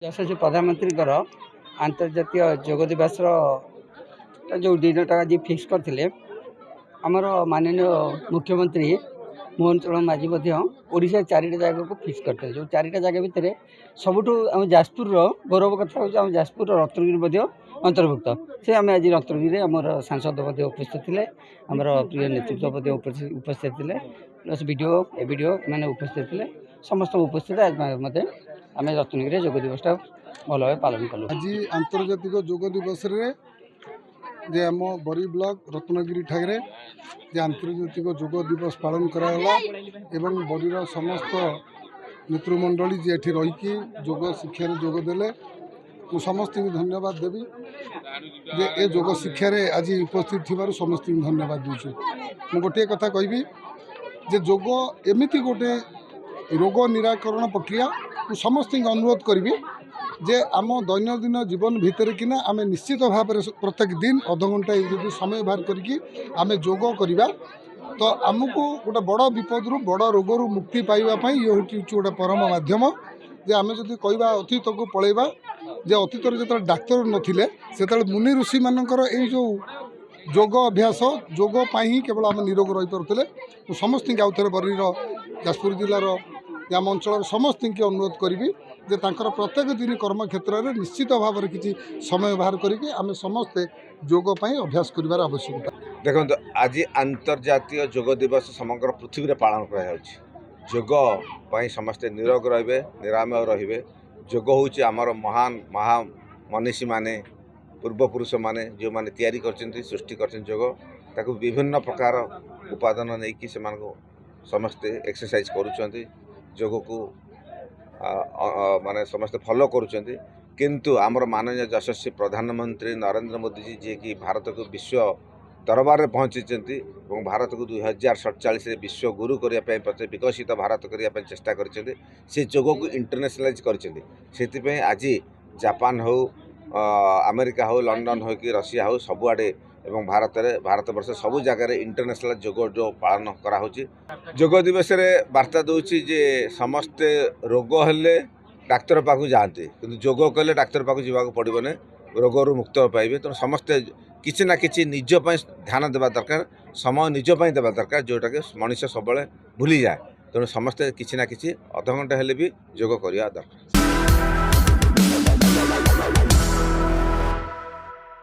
यशस्वी प्रधानमंत्री अंतर्जातीय योग दिवस जो दिनटा आज फिक्स करते आमर माननीय मुख्यमंत्री मोहन चरण माझी ओडिशा चारिटा जगह को फिक्स करते जो चारिटा जगह भितर सबुठ आम जाजपुर गौरव कथा हूँ जाजपुर रत्नगिरी अंतर्भुक्त से आम आज रत्नगिरी आमर सांसद उपस्थित थे आमर प्रिय नेतृत्व उपस्थित थे प्लस वीडियो मैंने उपस्थित थे समस्त उपस्थित आज मत आम रत्नगिरी योग दिवसटा भल भाव पालन कलु। आज आंतर्जातिक योग दिवस जे आम बरी ब्लॉक रत्नगिरी ठाकरे जे आंतर्जातिक योग दिवस पालन कराला एवं बरीर समस्त नेतृमंडली जे एठी रही योग शिक्षार जोग देले मु समस्त धन्यवाद देवी जे ए योग शिक्षार आज उपस्थित थी समस्त धन्यवाद दूसरी। मु गोटे कथा कहबी जे योग एमती गोटे रोग निराकरण प्रक्रिया समस्त अनुरोध करी जे आम दैनंदिन जीवन भितर किना आम निश्चित भाव प्रत्येक दिन अध घंटा यदि समय बाहर करके आम योग करवा तो आमको गोटे बड़ विपद बड़ रोग मुक्ति पाइबापी ये हूँ गोटे परम मध्यम जे आम जब कहवा अतीत को पलैबा जे अतीत जो डाक्तर नथिले से मुनि ऋषि मानकर जो योग अभ्यास योग ही केवल आम निरोग रही पारे। समस्त आउ थे बरीर जाजपुर जिलार आम अंचल समस्त अनुरोध करी जे तांकर प्रत्येक दिन कर्म क्षेत्र में निश्चित भाव में किसी समय बाहर करके आम समस्ते योग अभ्यास कर आवश्यकता। देखो आज अंतर्जातीय योग दिवस समग्र पृथ्वी में पालन कर समस्ते निरोग रे निरामय रे। योग हूँ आमर महान महा मनीषी माने पूर्वपुरुष माने जो माने तैयारी करछन्ती सृष्टि करछन्ती योग ताकू विभिन्न प्रकार उपादान नहीं कि समस्ते एक्सरसाइज करुछन्ती योग को माने समस्ते फॉलो करुछन्ती किंतु आमर माननीय यशस्वी प्रधानमंत्री नरेंद्र मोदी जी जे कि भारत को विश्व दरबार में पहुँची भारत को 2047 विश्व गुरु करने विकसित भारत करने चेष्टा कर योग को इंटरनेशनलाइज कर आज जापान हो अमेरिका हो लंडन हो कि रशिया हो सबुआड़े एवं भारत वर्ष सबु जगार इंटरनेशनल योग जो पालन कराऊँच। योग दिवस वार्ता दूसरी जे समस्ते रोग हेले डाक्तर पाखु जाते कि योग कले डाक्तर पाखु जावाक पड़ोने रोग मुक्त पाइबे। तेणु समस्ते किसी ना किसी निजपाई ध्यान देवा दरकार समय निजपाई देवा दरकार जोटा कि मनुष्य सब भूली जाए। तेणु समस्ते किसी ना किसी अध घंटे हेले भी योग करवा दरकार।